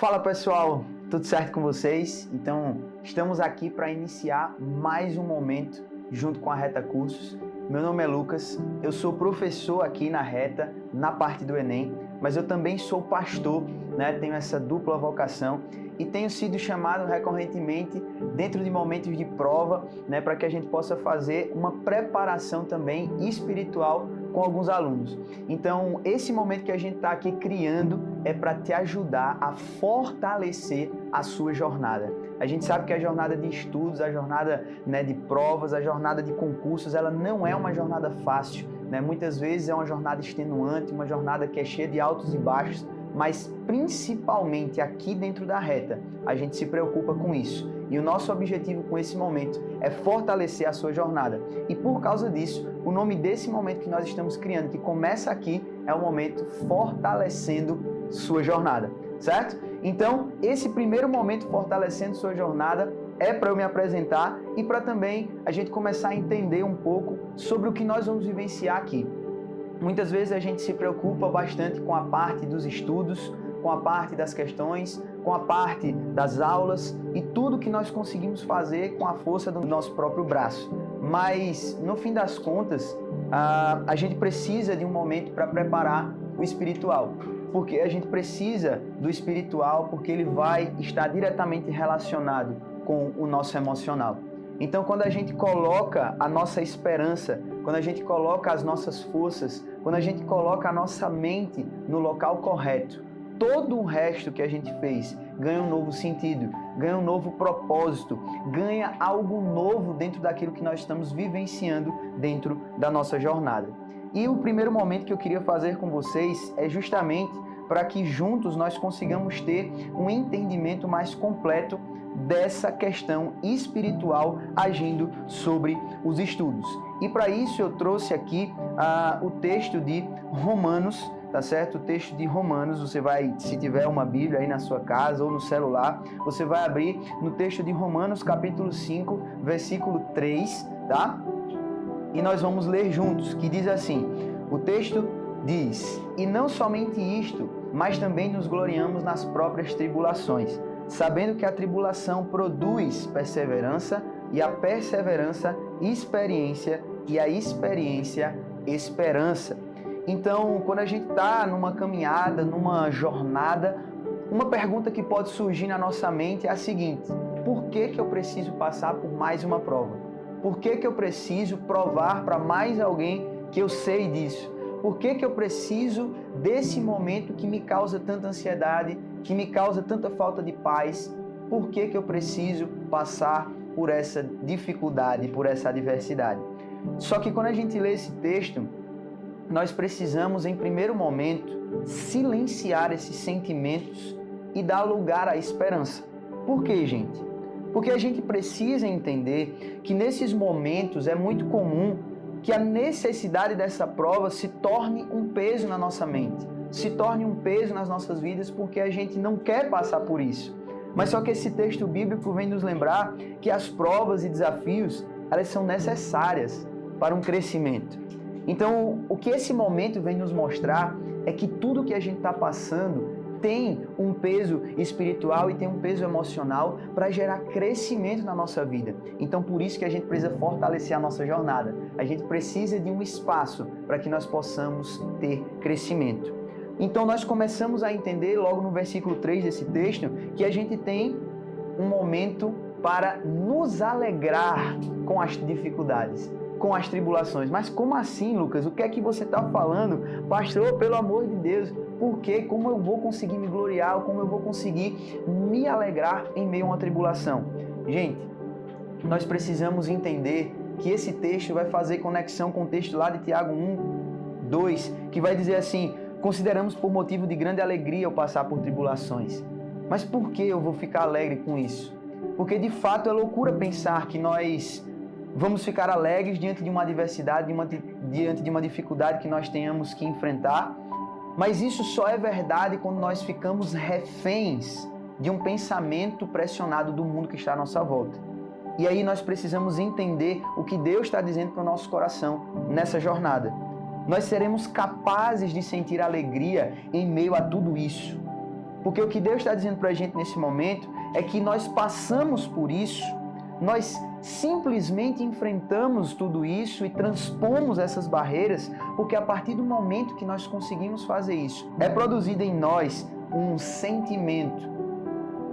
Fala pessoal, tudo certo com vocês? Então, estamos aqui para iniciar mais um momento junto com a Reta Cursos. Meu nome é Lucas, eu sou professor aqui na Reta, na parte do Enem, mas eu também sou pastor, tenho essa dupla vocação e tenho sido chamado recorrentemente dentro de momentos de prova, para que a gente possa fazer uma preparação também espiritual com alguns alunos. Então, esse momento que a gente está aqui criando é para te ajudar a fortalecer a sua jornada. A gente sabe que a jornada de estudos, a jornada de provas, a jornada de concursos, ela não é uma jornada fácil. Muitas vezes é uma jornada extenuante, uma jornada que é cheia de altos e baixos, mas principalmente aqui dentro da Reta, a gente se preocupa com isso. E o nosso objetivo com esse momento é fortalecer a sua jornada. E por causa disso, o nome desse momento que nós estamos criando, que começa aqui, é o momento Fortalecendo Sua Jornada, certo? Então, esse primeiro momento Fortalecendo Sua Jornada é para eu me apresentar e para também a gente começar a entender um pouco sobre o que nós vamos vivenciar aqui. Muitas vezes a gente se preocupa bastante com a parte dos estudos, com a parte das questões, com a parte das aulas e tudo que nós conseguimos fazer com a força do nosso próprio braço. Mas, no fim das contas, a gente precisa de um momento para preparar o espiritual. Porque a gente precisa do espiritual, porque ele vai estar diretamente relacionado com o nosso emocional. Então, quando a gente coloca a nossa esperança, quando a gente coloca as nossas forças, quando a gente coloca a nossa mente no local correto, todo o resto que a gente fez ganha um novo sentido, ganha um novo propósito, ganha algo novo dentro daquilo que nós estamos vivenciando dentro da nossa jornada. E o primeiro momento que eu queria fazer com vocês é justamente para que juntos nós consigamos ter um entendimento mais completo dessa questão espiritual agindo sobre os estudos. E para isso eu trouxe aqui o texto de Romanos, tá certo? O texto de Romanos, você vai, se tiver uma Bíblia aí na sua casa ou no celular, você vai abrir no texto de Romanos, capítulo 5, versículo 3, tá? E nós vamos ler juntos, que diz assim, o texto diz, e não somente isto, mas também nos gloriamos nas próprias tribulações, sabendo que a tribulação produz perseverança, e a perseverança, experiência, e a experiência, esperança. Então, quando a gente está numa caminhada, numa jornada, uma pergunta que pode surgir na nossa mente é a seguinte: por que eu preciso passar por mais uma prova? Por que eu preciso provar para mais alguém que eu sei disso? Por que eu preciso desse momento que me causa tanta ansiedade, que me causa tanta falta de paz? Por que eu preciso passar por essa dificuldade, por essa adversidade? Só que quando a gente lê esse texto, nós precisamos, em primeiro momento, silenciar esses sentimentos e dar lugar à esperança. Por quê, gente? Porque a gente precisa entender que nesses momentos é muito comum que a necessidade dessa prova se torne um peso na nossa mente, se torne um peso nas nossas vidas, porque a gente não quer passar por isso. Mas só que esse texto bíblico vem nos lembrar que as provas e desafios, elas são necessárias para um crescimento. Então, o que esse momento vem nos mostrar é que tudo que a gente está passando tem um peso espiritual e tem um peso emocional para gerar crescimento na nossa vida. Então, por isso que a gente precisa fortalecer a nossa jornada. A gente precisa de um espaço para que nós possamos ter crescimento. Então, nós começamos a entender logo no versículo 3 desse texto que a gente tem um momento para nos alegrar com as dificuldades, com as tribulações. Mas como assim, Lucas? O que é que você está falando? Pastor, pelo amor de Deus, por quê? Como eu vou conseguir me gloriar? Como eu vou conseguir me alegrar em meio a uma tribulação? Gente, nós precisamos entender que esse texto vai fazer conexão com o texto lá de Tiago 1, 2, que vai dizer assim, consideramos por motivo de grande alegria eu passar por tribulações. Mas por que eu vou ficar alegre com isso? Porque de fato é loucura pensar que nós vamos ficar alegres diante de uma adversidade, diante de uma dificuldade que nós tenhamos que enfrentar, mas isso só é verdade quando nós ficamos reféns de um pensamento pressionado do mundo que está à nossa volta. E aí nós precisamos entender o que Deus está dizendo para o nosso coração nessa jornada. Nós seremos capazes de sentir alegria em meio a tudo isso. Porque o que Deus está dizendo para a gente nesse momento é que nós passamos por isso, nós simplesmente enfrentamos tudo isso e transpomos essas barreiras, porque a partir do momento que nós conseguimos fazer isso, é produzido em nós um sentimento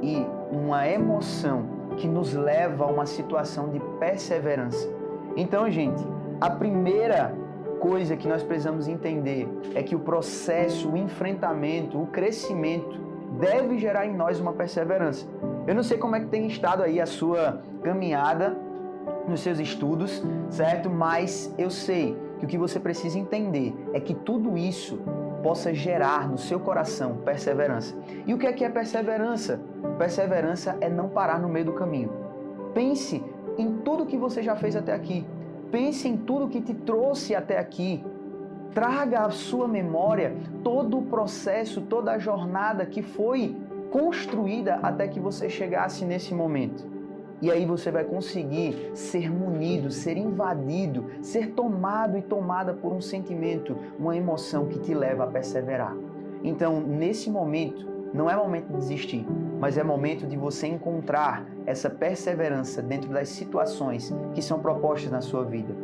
e uma emoção que nos leva a uma situação de perseverança. Então, gente, a primeira coisa que nós precisamos entender é que o processo, o enfrentamento, o crescimento deve gerar em nós uma perseverança. Eu não sei como é que tem estado aí a sua caminhada nos seus estudos, certo? Mas eu sei que o que você precisa entender é que tudo isso possa gerar no seu coração perseverança. E o que é perseverança? Perseverança é não parar no meio do caminho. Pense em tudo que você já fez até aqui. Pense em tudo que te trouxe até aqui. Traga à sua memória todo o processo, toda a jornada que foi construída até que você chegasse nesse momento. E aí você vai conseguir ser munido, ser invadido, ser tomado e tomada por um sentimento, uma emoção que te leva a perseverar. Então, nesse momento, não é momento de desistir, mas é momento de você encontrar essa perseverança dentro das situações que são propostas na sua vida.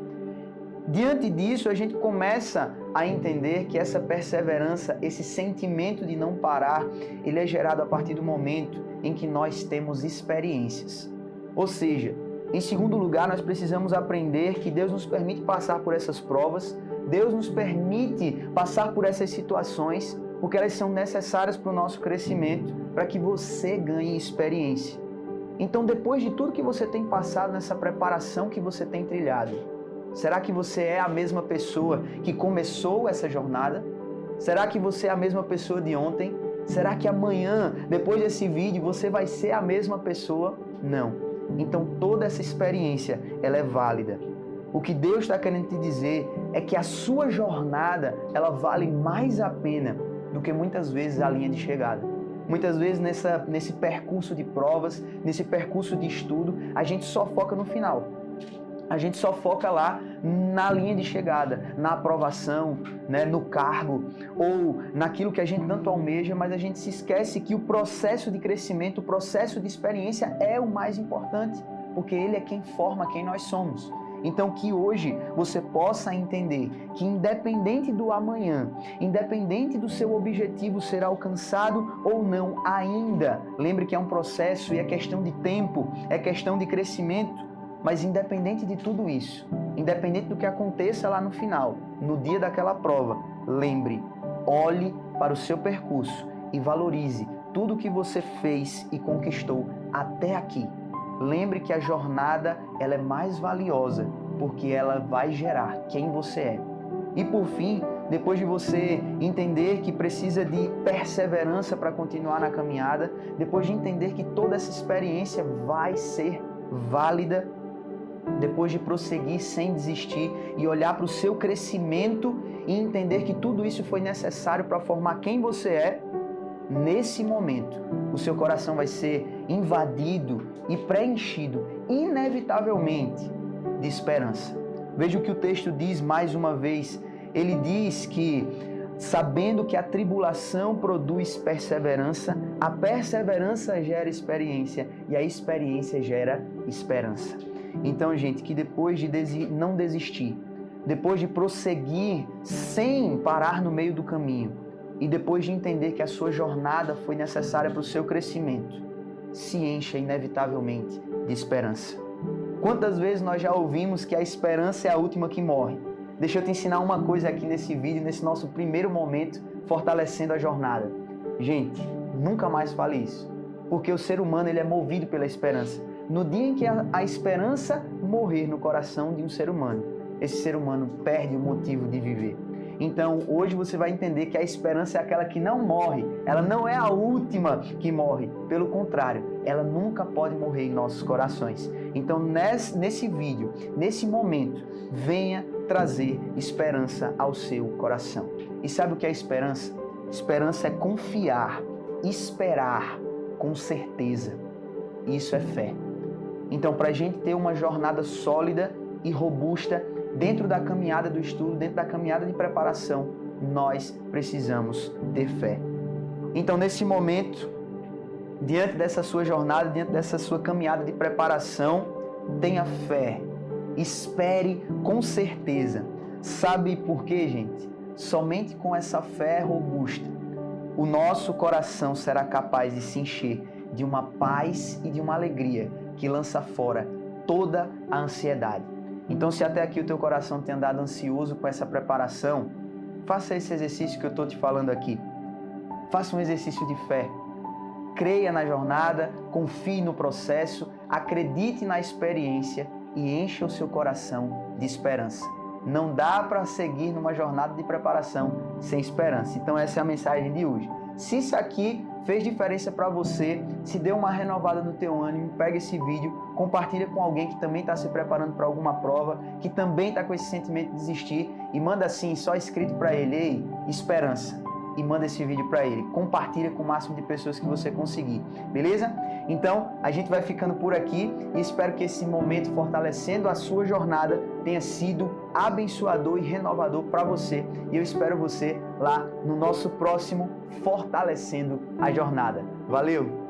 Diante disso, a gente começa a entender que essa perseverança, esse sentimento de não parar, ele é gerado a partir do momento em que nós temos experiências. Ou seja, em segundo lugar, nós precisamos aprender que Deus nos permite passar por essas provas, Deus nos permite passar por essas situações, porque elas são necessárias para o nosso crescimento, para que você ganhe experiência. Então, depois de tudo que você tem passado nessa preparação que você tem trilhado, será que você é a mesma pessoa que começou essa jornada? Será que você é a mesma pessoa de ontem? Será que amanhã, depois desse vídeo, você vai ser a mesma pessoa? Não. Então toda essa experiência, ela é válida. O que Deus está querendo te dizer é que a sua jornada, ela vale mais a pena do que muitas vezes a linha de chegada. Muitas vezes nesse percurso de provas, nesse percurso de estudo, a gente só foca no final. A gente só foca lá na linha de chegada, na aprovação, né, no cargo ou naquilo que a gente tanto almeja, mas a gente se esquece que o processo de crescimento, o processo de experiência é o mais importante, porque ele é quem forma quem nós somos. Então que hoje você possa entender que independente do amanhã, independente do seu objetivo ser alcançado ou não ainda, lembre que é um processo e é questão de tempo, é questão de crescimento. Mas independente de tudo isso, independente do que aconteça lá no final, no dia daquela prova, lembre, olhe para o seu percurso e valorize tudo o que você fez e conquistou até aqui. Lembre que a jornada ela é mais valiosa porque ela vai gerar quem você é. E por fim, depois de você entender que precisa de perseverança para continuar na caminhada, depois de entender que toda essa experiência vai ser válida, depois de prosseguir sem desistir e olhar para o seu crescimento e entender que tudo isso foi necessário para formar quem você é, nesse momento o seu coração vai ser invadido e preenchido inevitavelmente de esperança. Veja o que o texto diz mais uma vez. Ele diz que, sabendo que a tribulação produz perseverança, a perseverança gera experiência e a experiência gera esperança. Então, gente, que depois de não desistir, depois de prosseguir sem parar no meio do caminho e depois de entender que a sua jornada foi necessária para o seu crescimento, se encha inevitavelmente de esperança. Quantas vezes nós já ouvimos que a esperança é a última que morre? Deixa eu te ensinar uma coisa aqui nesse vídeo, nesse nosso primeiro momento, fortalecendo a jornada. Gente, nunca mais fale isso, porque o ser humano ele é movido pela esperança. No dia em que a esperança morrer no coração de um ser humano, esse ser humano perde o motivo de viver. Então, hoje você vai entender que a esperança é aquela que não morre. Ela não é a última que morre. Pelo contrário, ela nunca pode morrer em nossos corações. Então, nesse vídeo, nesse momento, venha trazer esperança ao seu coração. E sabe o que é esperança? Esperança é confiar, esperar com certeza. Isso é fé. Então, para a gente ter uma jornada sólida e robusta dentro da caminhada do estudo, dentro da caminhada de preparação, nós precisamos ter fé. Então, nesse momento, diante dessa sua jornada, diante dessa sua caminhada de preparação, tenha fé, espere com certeza. Sabe por quê, gente? Somente com essa fé robusta, o nosso coração será capaz de se encher de uma paz e de uma alegria que lança fora toda a ansiedade. Então, se até aqui o teu coração tem andado ansioso com essa preparação, faça esse exercício que eu estou te falando aqui. Faça um exercício de fé. Creia na jornada, confie no processo, acredite na experiência e encha o seu coração de esperança. Não dá para seguir numa jornada de preparação sem esperança. Então essa é a mensagem de hoje. Se isso aqui fez diferença para você, se deu uma renovada no teu ânimo, pega esse vídeo, compartilha com alguém que também está se preparando para alguma prova, que também está com esse sentimento de desistir e manda assim, só escrito para ele, ei, esperança. E manda esse vídeo para ele. Compartilha com o máximo de pessoas que você conseguir. Beleza? Então, a gente vai ficando por aqui e espero que esse momento fortalecendo a sua jornada tenha sido abençoador e renovador para você. E eu espero você lá no nosso próximo Fortalecendo a Jornada. Valeu!